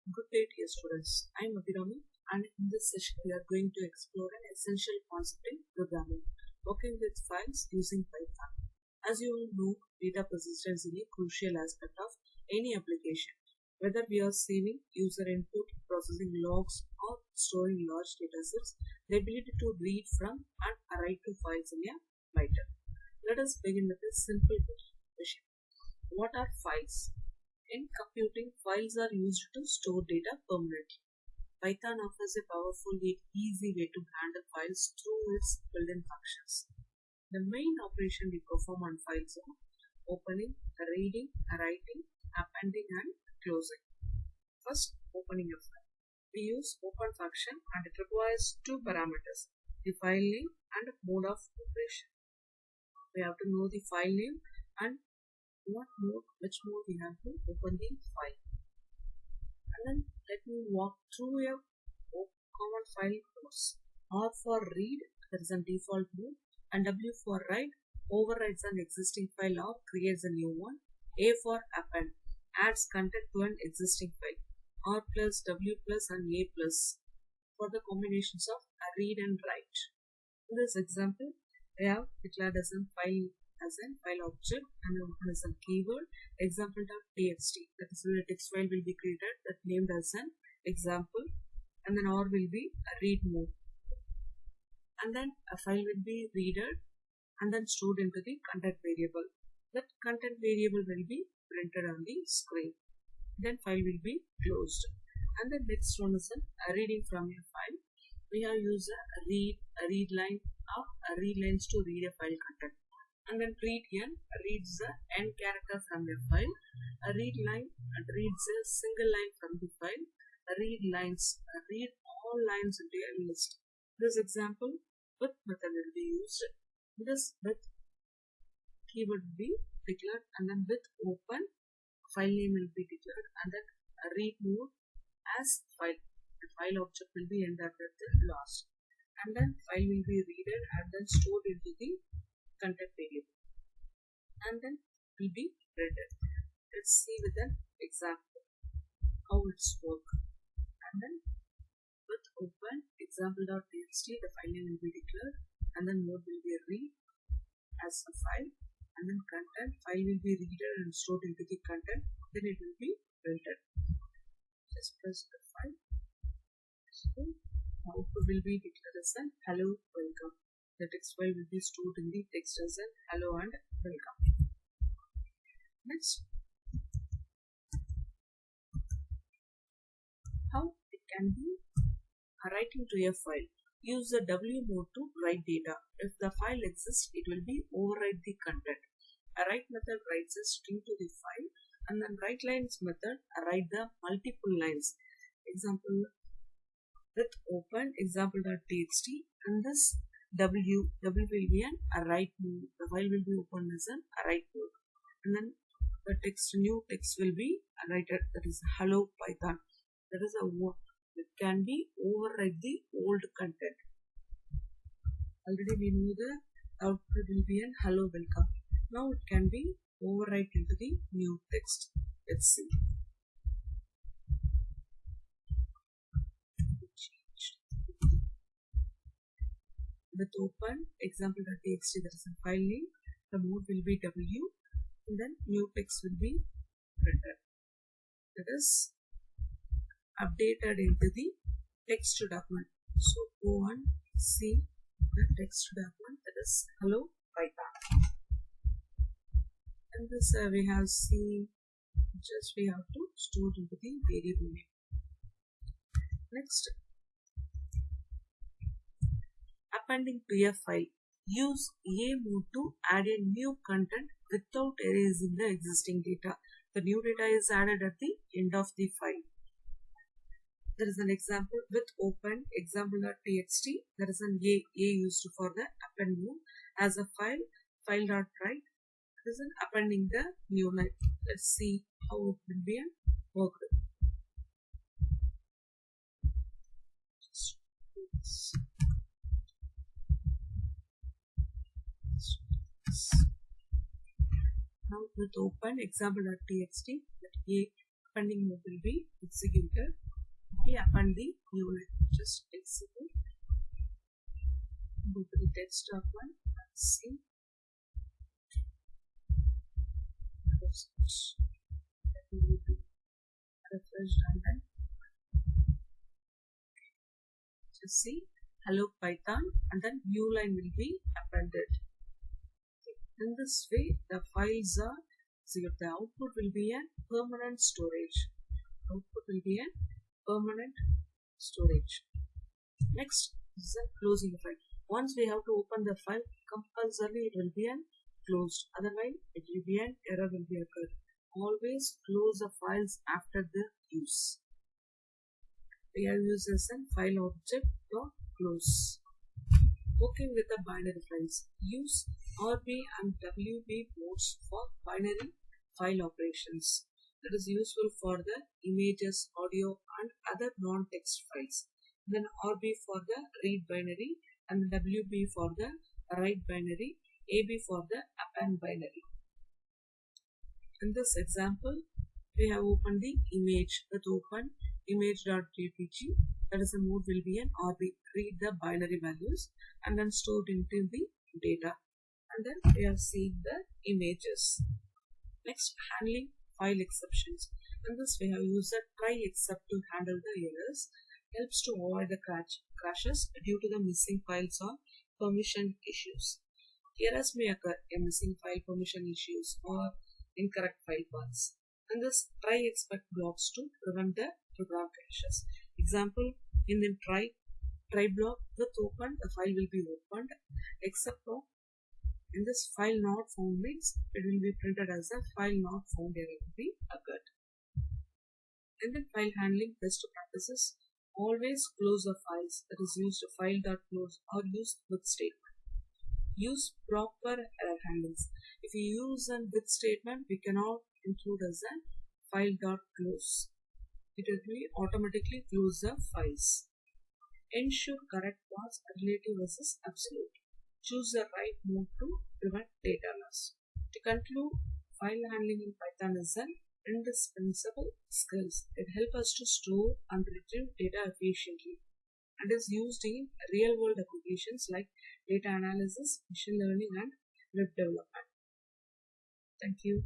Good day, dear students. I am Abirami, and in this session, we are going to explore an essential concept in programming, working with files using Python. As you all know, data persistence is a crucial aspect of any application. Whether we are saving user input, processing logs, or storing large datasets, the ability to read from and write to files is vital. Let us begin with a simple question. What are files? In computing, files are used to store data permanently. Python offers a powerful yet easy way to handle files through its built-in functions. The main operation we perform on files are opening, reading, writing, appending, and closing. First, opening a file. We use open function and it requires two parameters, the file name and mode of operation. We have to know the file name and which mode we have to open the file. And then let me walk through a common file course. R for read, that is a default mode, and W for write, overrides an existing file or creates a new one. A for append, adds content to an existing file. R plus, W plus, and A plus for the combinations of read and write. In this example, we have declared as a file object and open as a keyword example.txt. That is where a text file will be created that named as an example, and then R will be a read mode, and then a file will be readed and then stored into the content variable. That content variable will be printed on the screen. Then file will be closed. And the next one is a reading from a file. We have used a read line or a read lines to read a file content. And then read here reads the end character from the file. A read line reads a single line from the file. A read lines read all lines into a list. This example, with method will be used. This with keyword will be declared, and then with open file name will be declared, and then a read mode as file. The file object will be entered at the last, and then file will be read and then stored into the content variable, and then will be printed. Let's see with an example how it's work. And then with open example.txt, the file name will be declared, and then mode will be read as a file, and then content file will be read and stored into the content, then it will be printed. Just press the file. So output will be declared as an hello welcome. The text file will be stored in the text as an hello and welcome. Next, how it can be writing to a file. Use the W mode to write data. If the file exists, it will be overwrite the content. A write method writes a string to the file, and then write lines method write the multiple lines. Example with open example.txt, and this W will be a write mode. The file will be opened as a write mode, and then the new text will be written, that is hello Python. That is a word. It can be overwrite the old content. Already we know the output will be an hello welcome. Now it can be overwrite into the new text. Let's see. With open example.txt, that is a file name, the mode will be W, and then new text will be printed. That is updated into the text document. So go and see the text document, that is hello Python. And this we have seen, just we have to store into the variable name. Next, appending to a file. Use A mode to add a new content without erasing the existing data. The new data is added at the end of the file. There is an example with open example.txt. There is an A used for the append mode as a file.write. There is an appending the new line. Let's see how it will be worked. Now with open example.txt, that A appending mode will be executed. We append the new line. Just execute. Go to the desktop one and see. That will be refreshed and then just see hello Python and then new line will be appended. In this way, the files are executed. The output will be a permanent storage. Output will be a permanent storage. Next is a closing the file. Once we have to open the file, compulsorily it will be an closed. Otherwise, it will be an error will be occurred. Always close the files after the use. We have used as a file object dot close. Working with the binary files. Use RB and WB modes for binary file operations. That is useful for the images, audio and other non-text files. Then RB for the read binary and WB for the write binary, AB for the append binary. In this example, we have opened the image with open image.jpg. That is the mode will be an RB, read the binary values and then stored into the data. And then we have seen the images. Next, handling file exceptions. In this we have used a try except to handle the errors. Helps to avoid the crashes due to the missing files or permission issues. Errors may occur in missing file permission issues or incorrect file paths. And this try expect blocks to prevent the program crashes. Example, in the try block with open, the file will be opened, except block. In this file not found means it will be printed as a file not found error will be occurred. In the file handling best practices, always close the files, that is used file.close or use with statement. Use proper error handlings. If you use a with statement, we cannot include as a file.close. It will be automatically close the files. Ensure correct paths relative versus absolute. Choose the right mode to prevent data loss. To conclude, file handling in Python is an indispensable skill. It helps us to store and retrieve data efficiently and is used in real-world applications like data analysis, machine learning, and web development. Thank you.